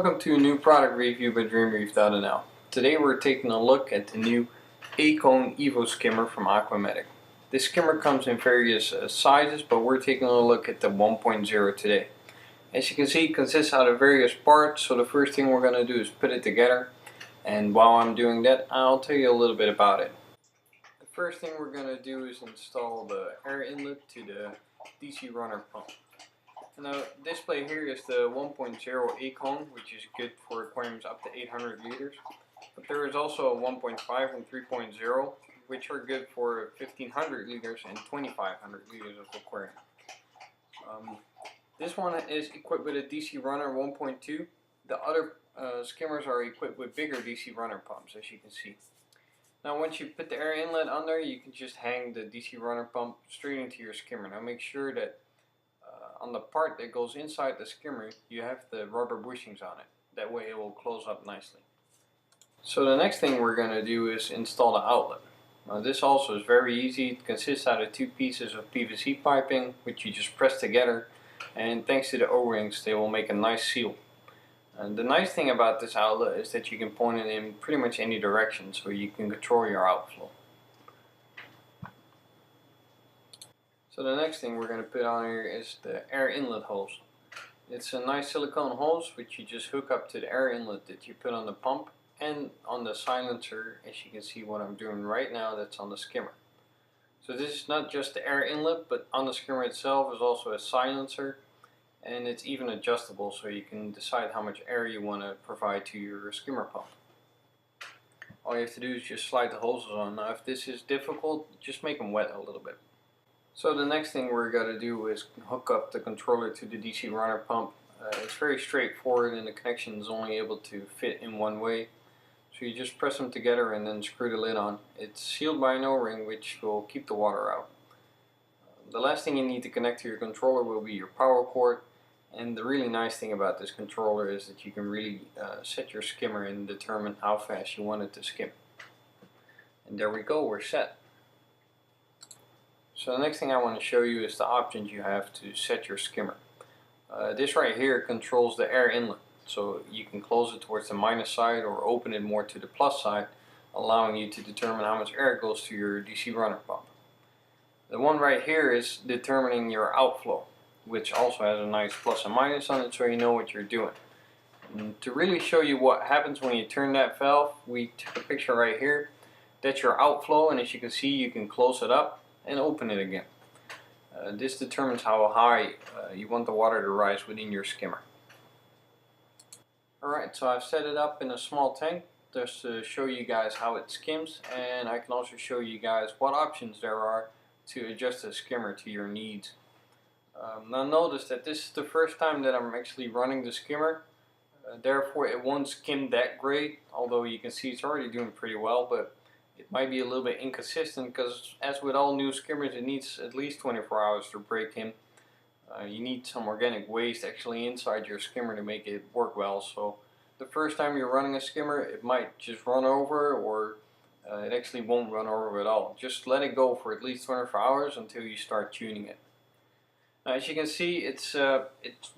Welcome to a new product review by Dreamreef.nl. Today we're taking a look at the new aCone EVO skimmer from Aqua Medic. This skimmer comes in various sizes, but we're taking a look at the 1.0 today. As you can see, it consists out of various parts, so the first thing we're going to do is put it together. And while I'm doing that, I'll tell you a little bit about it. The first thing we're going to do is install the air inlet to the DC runner pump. Now, the display here is the 1.0 aCone, which is good for aquariums up to 800 liters. But there is also a 1.5 and 3.0, which are good for 1500 liters and 2500 liters of aquarium. This one is equipped with a DC runner 1.2. The other skimmers are equipped with bigger DC runner pumps, as you can see. Now, once you put the air inlet on there, you can just hang the DC runner pump straight into your skimmer. Now, make sure that on the part that goes inside the skimmer, you have the rubber bushings on it. That way it will close up nicely. So the next thing we're going to do is install the outlet. Now, this also is very easy. It consists out of two pieces of PVC piping, which you just press together, and thanks to the O-rings they will make a nice seal. And the nice thing about this outlet is that you can point it in pretty much any direction, so you can control your outflow. So the next thing we're going to put on here is the air inlet hose. It's a nice silicone hose which you just hook up to the air inlet that you put on the pump and on the silencer, as you can see what I'm doing right now, that's on the skimmer. So this is not just the air inlet, but on the skimmer itself is also a silencer, and it's even adjustable, so you can decide how much air you want to provide to your skimmer pump. All you have to do is just slide the hoses on. Now, if this is difficult, just make them wet a little bit. So the next thing we're going to do is hook up the controller to the DC runner pump. It's very straightforward, and the connection is only able to fit in one way. So you just press them together and then screw the lid on. It's sealed by an O-ring which will keep the water out. The last thing you need to connect to your controller will be your power cord. And the really nice thing about this controller is that you can really set your skimmer and determine how fast you want it to skim. And there we go, we're set. So the next thing I want to show you is the options you have to set your skimmer. This right here controls the air inlet, so you can close it towards the minus side or open it more to the plus side, allowing you to determine how much air goes to your DC runner pump. The one right here is determining your outflow, which also has a nice plus and minus on it, so you know what you're doing. And to really show you what happens when you turn that valve, we took a picture right here. That's your outflow, and as you can see, you can close it up and open it again. This determines how high you want the water to rise within your skimmer. Alright, so I've set it up in a small tank just to show you guys how it skims, and I can also show you guys what options there are to adjust the skimmer to your needs. Now notice that this is the first time that I'm actually running the skimmer, therefore it won't skim that great, although you can see it's already doing pretty well, but it might be a little bit inconsistent because, as with all new skimmers, it needs at least 24 hours to break in. You need some organic waste actually inside your skimmer to make it work well. So the first time you're running a skimmer, it might just run over, or it actually won't run over at all. Just let it go for at least 24 hours until you start tuning it. Now, as you can see, it's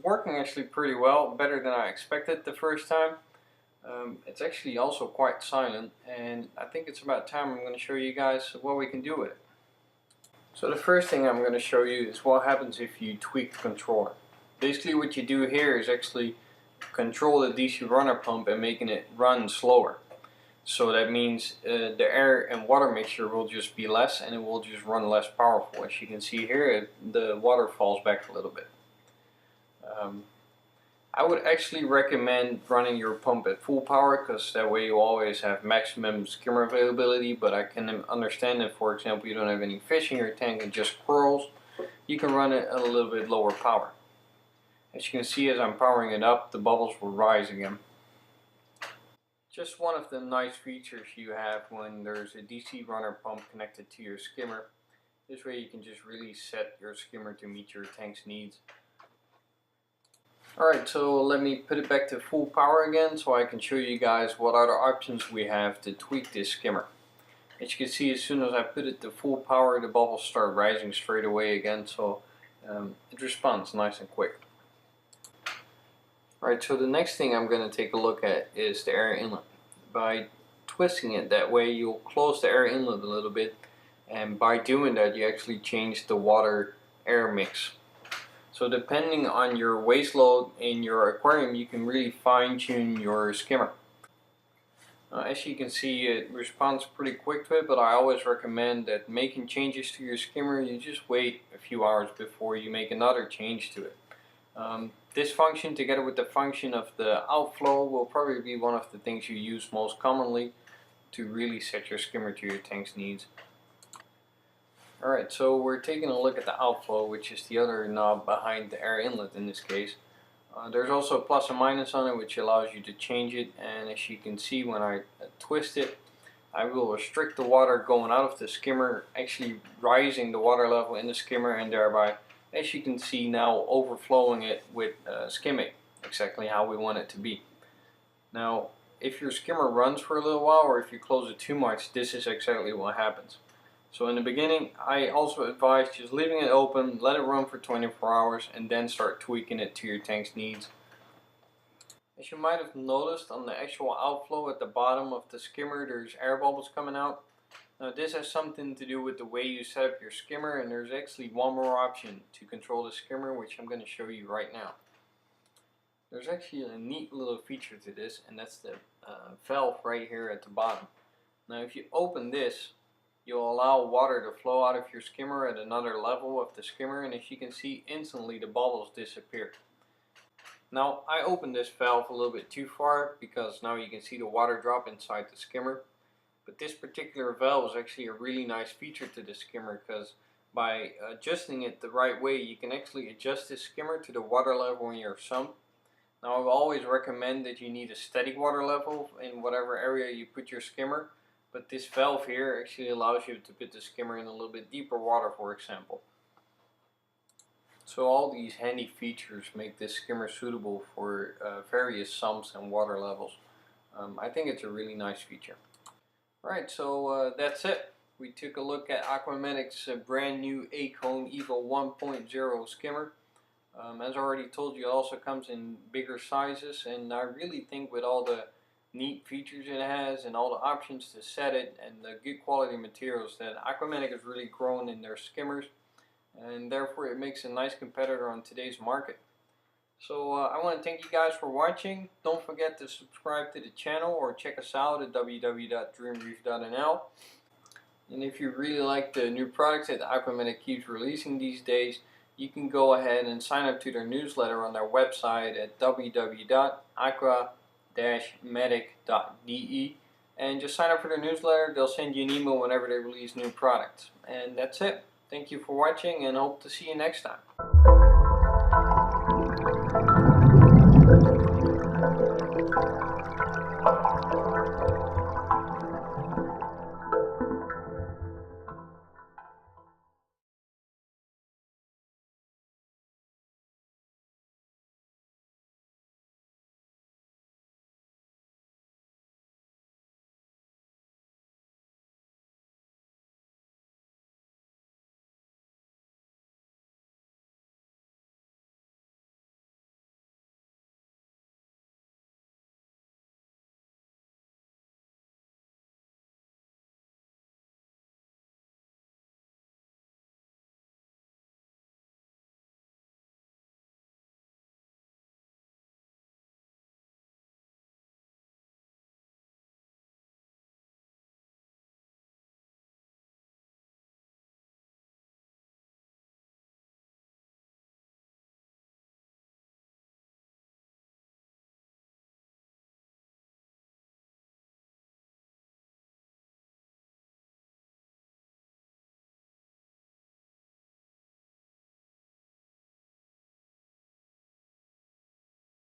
working actually pretty well, better than I expected the first time. It's actually also quite silent, and I think it's about time I'm going to show you guys what we can do with it. So the first thing I'm going to show you is what happens if you tweak the controller. Basically what you do here is actually control the DC runner pump and making it run slower. So that means the air and water mixture will just be less, and it will just run less powerful. As you can see here, the water falls back a little bit. I would actually recommend running your pump at full power, because that way you always have maximum skimmer availability. But I can understand if, for example, you don't have any fish in your tank and just corals, you can run it at a little bit lower power. As you can see, as I'm powering it up, the bubbles will rise again. Just one of the nice features you have when there's a DC runner pump connected to your skimmer. This way you can just really set your skimmer to meet your tank's needs. Alright, so let me put it back to full power again so I can show you guys what other options we have to tweak this skimmer. As you can see, as soon as I put it to full power, the bubbles start rising straight away again, so it responds nice and quick. Alright, so the next thing I'm going to take a look at is the air inlet. By twisting it that way, you'll close the air inlet a little bit, and by doing that you actually change the water air mix. So depending on your waste load in your aquarium, you can really fine tune your skimmer. As you can see, it responds pretty quick to it, but I always recommend that making changes to your skimmer, you just wait a few hours before you make another change to it. This function, together with the function of the outflow, will probably be one of the things you use most commonly to really set your skimmer to your tank's needs. Alright, so we're taking a look at the outflow, which is the other knob behind the air inlet in this case. There's also a plus and minus on it, which allows you to change it, and as you can see, when I twist it, I will restrict the water going out of the skimmer, actually rising the water level in the skimmer, and thereby, as you can see now, overflowing it with skimming, exactly how we want it to be. Now, if your skimmer runs for a little while, or if you close it too much, this is exactly what happens. So in the beginning, I also advise just leaving it open, let it run for 24 hours, and then start tweaking it to your tank's needs. As you might have noticed, on the actual outflow at the bottom of the skimmer, there's air bubbles coming out. Now this has something to do with the way you set up your skimmer, and there's actually one more option to control the skimmer, which I'm going to show you right now. There's actually a neat little feature to this, and that's the valve right here at the bottom. Now if you open this, you'll allow water to flow out of your skimmer at another level of the skimmer, and as you can see, instantly the bubbles disappear. Now I opened this valve a little bit too far, because now you can see the water drop inside the skimmer. But this particular valve is actually a really nice feature to the skimmer, because by adjusting it the right way, you can actually adjust this skimmer to the water level in your sump. Now I will always recommend that you need a steady water level in whatever area you put your skimmer, but this valve here actually allows you to put the skimmer in a little bit deeper water, for example. So all these handy features make this skimmer suitable for various sumps and water levels. I think it's a really nice feature. Alright, so that's it. We took a look at Aqua Medic's brand new aCone EVO 1.0 skimmer. As I already told you, it also comes in bigger sizes, and I really think with all the neat features it has and all the options to set it and the good quality materials, that Aqua Medic has really grown in their skimmers, and therefore it makes a nice competitor on today's market. So I want to thank you guys for watching. Don't forget to subscribe to the channel or check us out at www.Dreamreef.nl. And if you really like the new products that Aqua Medic keeps releasing these days, you can go ahead and sign up to their newsletter on their website at www.aqua-medic.de, and just sign up for their newsletter. They'll send you an email whenever they release new products. And that's it. Thank you for watching, and hope to see you next time.